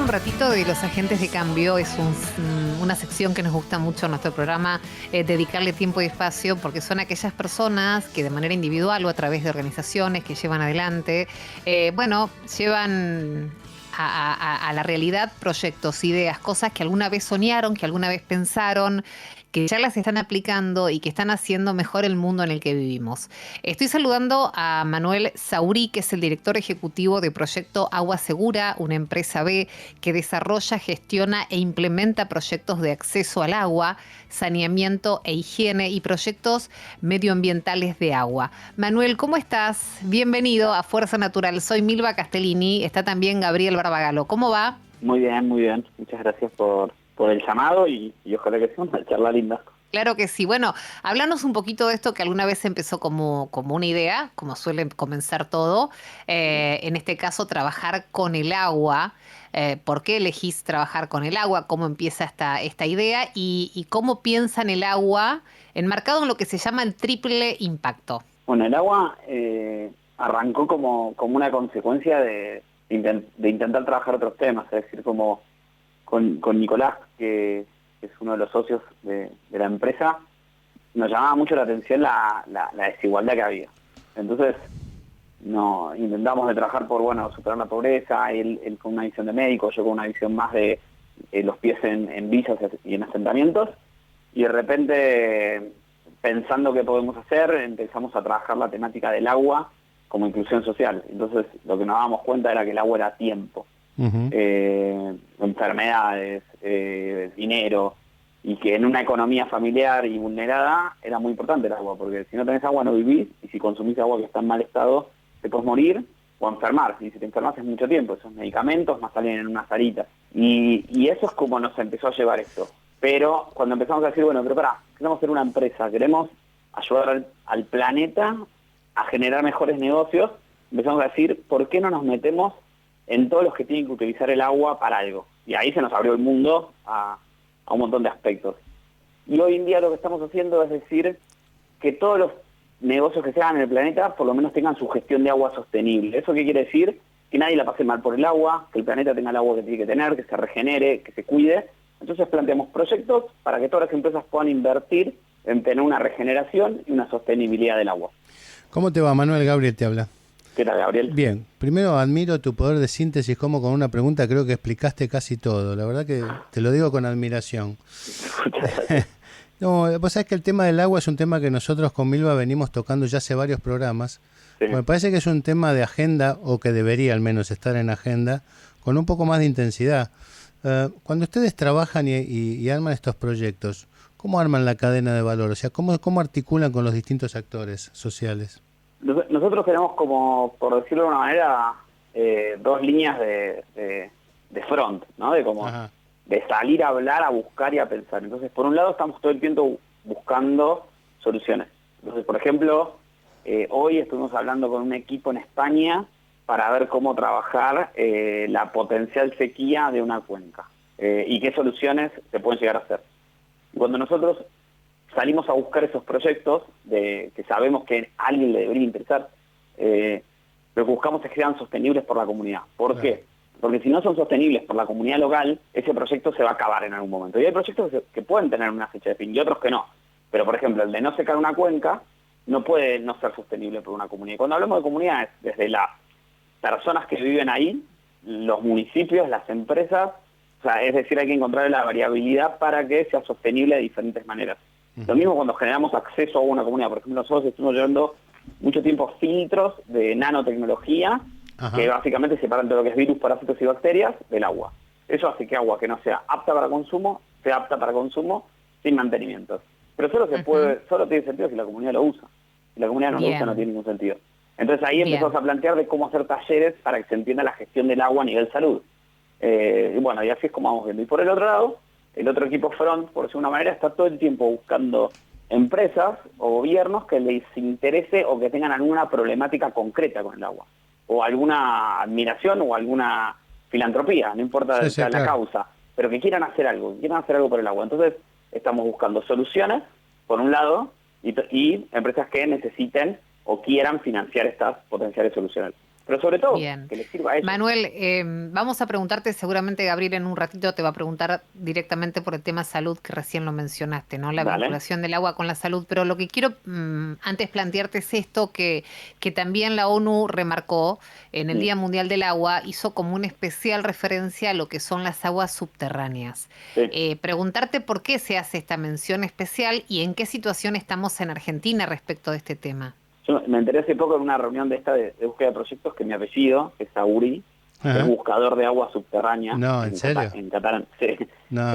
un ratito de los agentes de cambio. Es una sección que nos gusta mucho en nuestro programa, dedicarle tiempo y espacio, porque son aquellas personas que de manera individual o a través de organizaciones que llevan adelante, llevan a la realidad proyectos, ideas, cosas que alguna vez soñaron, que alguna vez pensaron, que ya las están aplicando y que están haciendo mejor el mundo en el que vivimos. Estoy saludando a Manuel Saurí, que es el director ejecutivo de Proyecto Agua Segura, una empresa B que desarrolla, gestiona e implementa proyectos de acceso al agua, saneamiento e higiene y proyectos medioambientales de agua. Manuel, ¿cómo estás? Bienvenido a Fuerza Natural. Soy Milva Castellini, está también Gabriel Barbagalo. ¿Cómo va? Muy bien, muy bien. Muchas gracias por el llamado y ojalá que sea una charla linda. Claro que sí. Bueno, háblanos un poquito de esto que alguna vez empezó como una idea, como suele comenzar todo. En este caso, trabajar con el agua. ¿Por qué elegís trabajar con el agua? ¿Cómo empieza esta idea? Y cómo piensan el agua enmarcado en lo que se llama el triple impacto. Bueno, el agua arrancó como una consecuencia de intentar trabajar otros temas, es decir, como con Nicolás, que es uno de los socios de la empresa, nos llamaba mucho la atención la desigualdad que había. Entonces, intentamos de trabajar por, superar la pobreza, él con una visión de médico, yo con una visión más de los pies en villas y en asentamientos, y de repente, pensando qué podemos hacer, empezamos a trabajar la temática del agua como inclusión social. Entonces, lo que nos dábamos cuenta era que el agua era tiempo. Uh-huh. Enfermedades, dinero, y que en una economía familiar y vulnerada era muy importante el agua, porque si no tenés agua no vivís, y si consumís agua que está en mal estado te puedes morir o enfermar, y si te enfermas es mucho tiempo, esos medicamentos más salen en una salita, y eso es como nos empezó a llevar esto. Pero cuando empezamos a decir, pero queremos ser una empresa, queremos ayudar al planeta a generar mejores negocios, empezamos a decir, ¿por qué no nos metemos en todos los que tienen que utilizar el agua para algo? Y ahí se nos abrió el mundo a un montón de aspectos. Y hoy en día lo que estamos haciendo es decir que todos los negocios que se hagan en el planeta por lo menos tengan su gestión de agua sostenible. ¿Eso qué quiere decir? Que nadie la pase mal por el agua, que el planeta tenga el agua que tiene que tener, que se regenere, que se cuide. Entonces planteamos proyectos para que todas las empresas puedan invertir en tener una regeneración y una sostenibilidad del agua. ¿Cómo te va, Manuel? Gabriel te habla. ¿Qué tal, Gabriel? Bien, primero admiro tu poder de síntesis, como con una pregunta creo que explicaste casi todo. La verdad que te lo digo con admiración. No, vos sabés que el tema del agua es un tema que nosotros con Milva venimos tocando ya hace varios programas. Sí. Me parece que es un tema de agenda, o que debería al menos estar en agenda, con un poco más de intensidad. Cuando ustedes trabajan y arman estos proyectos, ¿cómo arman la cadena de valor? O sea, ¿cómo articulan con los distintos actores sociales? Nosotros tenemos como, por decirlo de una manera, dos líneas de front, ¿no? Ajá. De salir a hablar, a buscar y a pensar. Entonces, por un lado, estamos todo el tiempo buscando soluciones. Entonces, por ejemplo, hoy estuvimos hablando con un equipo en España para ver cómo trabajar la potencial sequía de una cuenca y qué soluciones se pueden llegar a hacer. Y cuando nosotros salimos a buscar esos proyectos que sabemos que a alguien le debería interesar, lo que buscamos es que sean sostenibles por la comunidad. ¿Por qué? Porque si no son sostenibles por la comunidad local, ese proyecto se va a acabar en algún momento. Y hay proyectos que pueden tener una fecha de fin y otros que no. Pero, por ejemplo, el de no secar una cuenca no puede no ser sostenible por una comunidad. Y cuando hablamos de comunidades, desde las personas que viven ahí, los municipios, las empresas, o sea, es decir, hay que encontrar la variabilidad para que sea sostenible de diferentes maneras. Lo mismo cuando generamos acceso a una comunidad. Por ejemplo, nosotros estuvimos llevando mucho tiempo filtros de nanotecnología. Ajá. Que básicamente separan todo lo que es virus, parásitos y bacterias del agua. Eso hace que agua que no sea apta para consumo, sea apta para consumo sin mantenimiento. Pero solo tiene sentido si la comunidad lo usa. Si la comunidad no lo usa, no tiene ningún sentido. Entonces ahí empezamos a plantear de cómo hacer talleres para que se entienda la gestión del agua a nivel salud. Y así es como vamos viendo. Y por el otro lado, el otro equipo front, por decirlo de una manera, está todo el tiempo buscando empresas o gobiernos que les interese o que tengan alguna problemática concreta con el agua, o alguna admiración o alguna filantropía, no importa la causa, pero que quieran hacer algo por el agua. Entonces estamos buscando soluciones, por un lado, y empresas que necesiten o quieran financiar estas potenciales soluciones. pero sobre todo Bien. que les sirva a ellos. Manuel, vamos a preguntarte, seguramente Gabriel en un ratito te va a preguntar directamente por el tema salud que recién lo mencionaste, ¿no? La Dale. vinculación del agua con la salud, pero lo que quiero antes plantearte es esto que también la ONU remarcó en el Día Mundial del Agua, hizo como una especial referencia a lo que son las aguas subterráneas. Sí. Preguntarte por qué se hace esta mención especial y en qué situación estamos en Argentina respecto de este tema. Yo me enteré hace poco en una reunión de búsqueda de proyectos que mi apellido, que es Sauri, que es buscador de agua subterránea. No, ¿en serio? En Catalán, sí. No.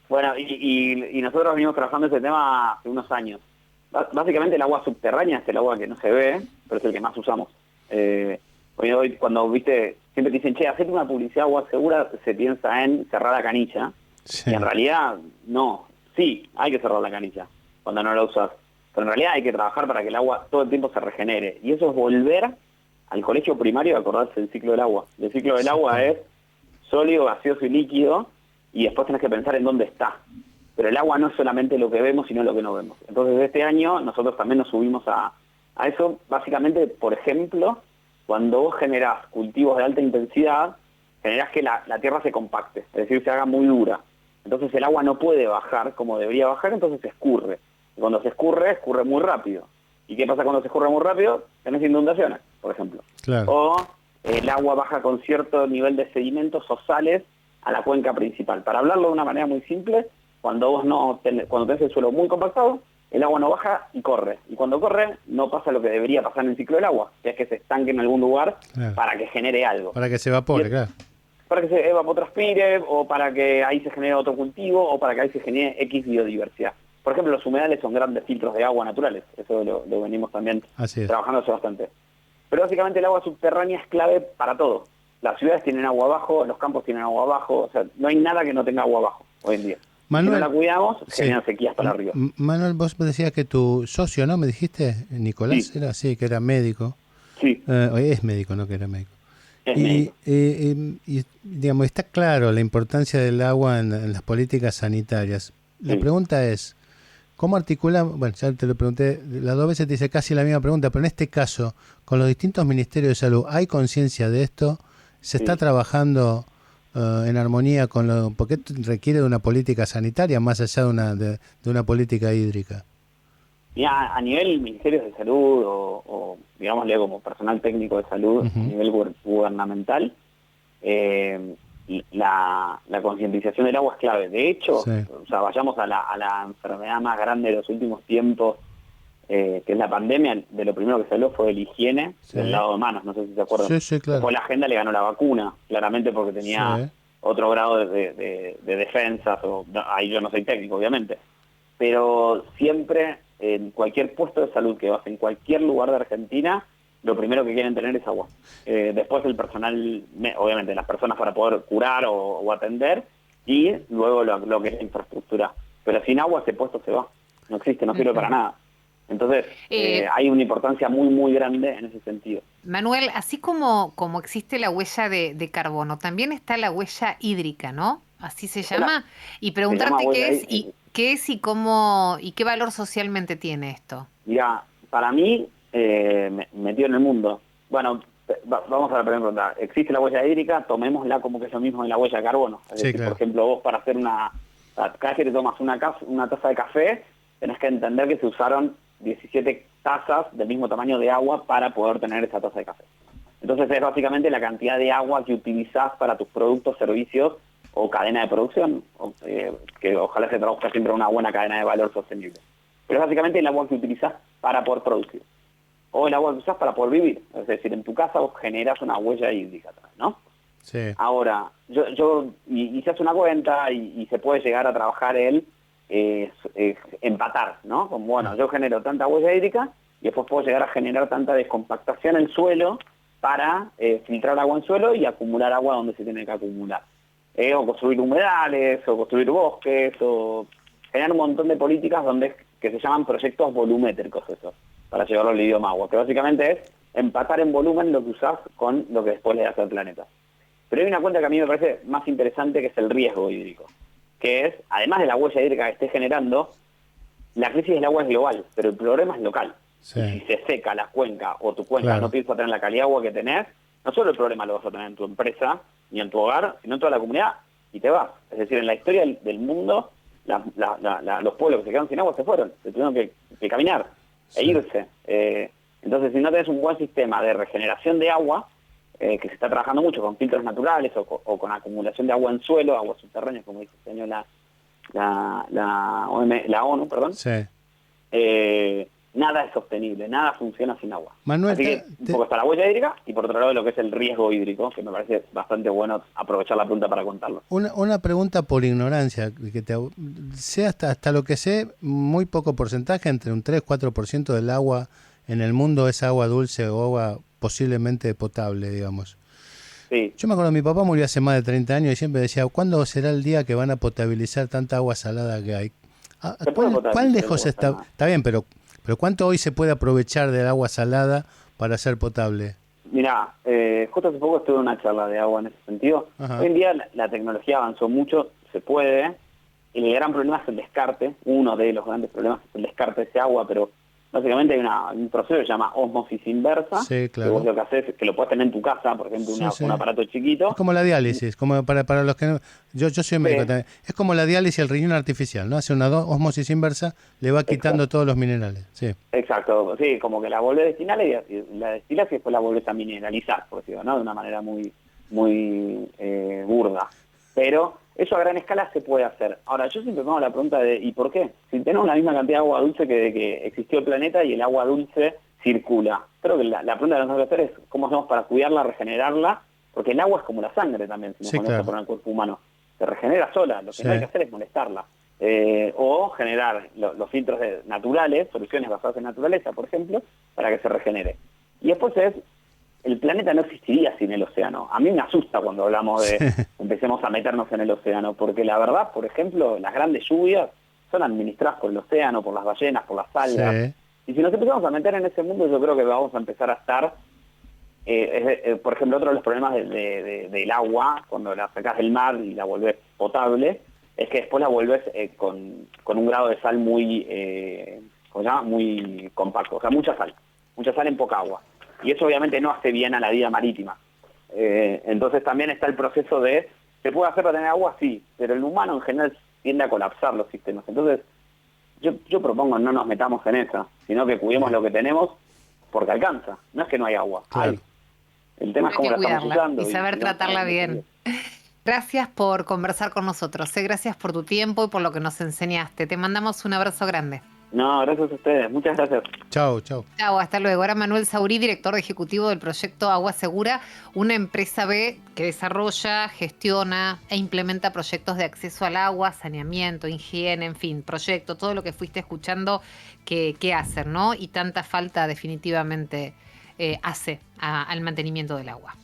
Bueno, y nosotros venimos trabajando ese tema hace unos años. Básicamente el agua subterránea es el agua que no se ve, pero es el que más usamos. Hoy cuando, viste, siempre te dicen, che, hacete una publicidad de agua segura, se piensa en cerrar la canilla. Sí. Y en realidad, no. Sí, hay que cerrar la canilla cuando no la usas. Pero en realidad hay que trabajar para que el agua todo el tiempo se regenere. Y eso es volver al colegio primario y acordarse del ciclo del agua. El ciclo del agua es sólido, gaseoso y líquido, y después tenés que pensar en dónde está. Pero el agua no es solamente lo que vemos, sino lo que no vemos. Entonces, este año nosotros también nos subimos a eso. Básicamente, por ejemplo, cuando vos generás cultivos de alta intensidad, generás que la tierra se compacte, es decir, se haga muy dura. Entonces el agua no puede bajar como debería bajar, entonces se escurre. Y cuando se escurre muy rápido. ¿Y qué pasa cuando se escurre muy rápido? Tenés inundaciones, por ejemplo. Claro. O el agua baja con cierto nivel de sedimentos o sales a la cuenca principal. Para hablarlo de una manera muy simple, cuando tenés el suelo muy compactado, el agua no baja y corre. Y cuando corre, no pasa lo que debería pasar en el ciclo del agua, que es que se estanque en algún lugar para que genere algo. Para que se evapore, claro. Para que se evapotranspire, o para que ahí se genere otro cultivo, o para que ahí se genere X biodiversidad. Por ejemplo, los humedales son grandes filtros de agua naturales. Eso lo venimos también trabajando hace bastante. Pero básicamente el agua subterránea es clave para todo. Las ciudades tienen agua abajo, los campos tienen agua abajo. O sea, no hay nada que no tenga agua abajo hoy en día. Manuel, si no la cuidamos, generan sequías para arriba. Manuel, vos me decías que tu socio, ¿no? ¿Me dijiste? Nicolás, Sí. ¿era? Sí, que era médico. Sí. Es médico, no que era médico. Es médico. Y, digamos, está claro la importancia del agua en las políticas sanitarias. La pregunta es, ¿cómo articulan? Bueno, ya te lo pregunté, las dos veces te hice casi la misma pregunta, pero en este caso, con los distintos ministerios de salud, ¿hay conciencia de esto? ¿Se está trabajando en armonía con lo, porque esto requiere de una política sanitaria más allá de una política hídrica? Mira, a nivel Ministerios de Salud o digámosle como personal técnico de salud, a nivel gubernamental, la concientización del agua es clave. De hecho, o sea, vayamos a la enfermedad más grande de los últimos tiempos, que es la pandemia. De lo primero que se habló fue de la higiene del lavado de manos, no sé si se acuerdan. Sí, claro. Después la agenda le ganó la vacuna, claramente porque tenía otro grado de defensas, ahí yo no soy técnico, obviamente. Pero siempre, en cualquier puesto de salud que vas, en cualquier lugar de Argentina, lo primero que quieren tener es agua. Después el personal, obviamente las personas para poder curar o atender, y luego lo que es la infraestructura. Pero sin agua ese puesto se va, no existe, no sirve para nada. Entonces hay una importancia muy, muy grande en ese sentido. Manuel, así como existe la huella de carbono, también está la huella hídrica, ¿no? Así se llama. Y preguntarte qué es y cómo y qué valor socialmente tiene esto. Mira, para mí, metido en el mundo. Bueno, vamos a la primera pregunta. ¿Existe la huella hídrica? Tomémosla como que es lo mismo en la huella de carbono. Es decir, claro. Por ejemplo, vos para hacer cada vez que te tomas una taza de café, tenés que entender que se usaron 17 tazas del mismo tamaño de agua para poder tener esa taza de café. Entonces es básicamente la cantidad de agua que utilizás para tus productos, servicios o cadena de producción, que ojalá se traduzca siempre una buena cadena de valor sostenible. Pero es básicamente el agua que utilizás para poder producir. O el agua que usás para poder vivir. Es decir, en tu casa vos generás una huella hídrica, ¿no? Sí. Ahora, y se hace una cuenta y se puede llegar a trabajar empatar, ¿no? Como, bueno, yo genero tanta huella hídrica y después puedo llegar a generar tanta descompactación en suelo para filtrar agua en suelo y acumular agua donde se tiene que acumular. O construir humedales, o construir bosques, o generar un montón de políticas que se llaman proyectos volumétricos, eso, para llevarlo al idioma agua, que básicamente es empatar en volumen lo que usás con lo que después le das al planeta. Pero hay una cuenta que a mí me parece más interesante, que es el riesgo hídrico, que es, además de la huella hídrica que esté generando, la crisis del agua es global, pero el problema es local. Sí. Y si se seca la cuenca o tu cuenca Claro. no piensa tener la calidad de agua que tenés, no solo el problema lo vas a tener en tu empresa ni en tu hogar, sino en toda la comunidad, y te vas. Es decir, en la historia del mundo, los pueblos que se quedaron sin agua se fueron, se tuvieron que caminar e Sí. irse. Entonces, si no tenés un buen sistema de regeneración de agua, que se está trabajando mucho con filtros naturales o con acumulación de agua en suelo, aguas subterráneas, como dice el señor la ONU, perdón, Sí. nada es sostenible, nada funciona sin agua. Manuel, Así que un poco está la huella hídrica y por otro lado lo que es el riesgo hídrico, que me parece bastante bueno aprovechar la pregunta para contarlo. Una pregunta por ignorancia, sé hasta lo que sé, muy poco porcentaje, entre un 3-4% del agua en el mundo es agua dulce o agua posiblemente potable, digamos. Sí. Yo me acuerdo, mi papá murió hace más de 30 años y siempre decía, ¿cuándo será el día que van a potabilizar tanta agua salada que hay? Se puede ¿Cuán potabilizar lejos el agua está? salada. Está bien, pero ¿cuánto hoy se puede aprovechar del agua salada para ser potable? Mirá, justo hace poco estuve en una charla de agua en ese sentido. Ajá. Hoy en día la tecnología avanzó mucho, se puede, y el gran problema es el descarte. Uno de los grandes problemas es el descarte de ese agua, pero básicamente hay un proceso que se llama ósmosis inversa, Sí, que claro. vos lo que haces es que lo puedes tener en tu casa, por ejemplo, Sí, sí. un aparato chiquito. Es como la diálisis, como para los que no, yo soy médico también. Es como la diálisis, el riñón artificial, ¿no? Hace una ósmosis inversa, le va quitando todos los minerales. Sí. Exacto, sí, como que la volvés a destilar y la destilas y después la volvés a mineralizar, por decirlo, ¿no? De una manera muy burda. Pero eso a gran escala se puede hacer. Ahora, yo siempre me hago la pregunta de ¿y por qué? Si tenemos la misma cantidad de agua dulce que existió el planeta y el agua dulce circula. Creo que la pregunta que nos tenemos que hacer es ¿cómo hacemos para cuidarla, regenerarla? Porque el agua es como la sangre también, si nos Sí, ponemos claro. a poner el cuerpo humano. Se regenera sola, lo que Sí. no hay que hacer es molestarla. O generar los filtros naturales, soluciones basadas en naturaleza, por ejemplo, para que se regenere. Y después el planeta no existiría sin el océano. A mí me asusta cuando hablamos de empecemos a meternos en el océano, porque la verdad, por ejemplo, las grandes lluvias son administradas por el océano, por las ballenas, por las algas. Sí. Y si nos empezamos a meter en ese mundo, yo creo que vamos a empezar a estar, por ejemplo, otro de los problemas del agua, cuando la sacás del mar y la volvés potable, es que después la volvés con un grado de sal muy, ¿cómo se llama? Muy compacto, o sea, mucha sal en poca agua. Y eso obviamente no hace bien a la vida marítima. Entonces también está el proceso de, ¿se puede hacer para tener agua? Sí, pero el humano en general tiende a colapsar los sistemas. Entonces, yo propongo no nos metamos en esa, sino que cuidemos lo que tenemos porque alcanza. No es que no hay agua, Claro. hay. El tema es Hay cómo que la estamos cuidarla usando. y saber no tratarla estamos bien. Gracias por conversar con nosotros. Gracias por tu tiempo y por lo que nos enseñaste. Te mandamos un abrazo grande. No, gracias a ustedes. Muchas gracias. Chau, chau. Chao, hasta luego. Ahora Manuel Saurí, director ejecutivo del proyecto Agua Segura, una empresa B que desarrolla, gestiona e implementa proyectos de acceso al agua, saneamiento, higiene, en fin, proyecto, todo lo que fuiste escuchando que hacen, ¿no? Y tanta falta definitivamente hace al mantenimiento del agua.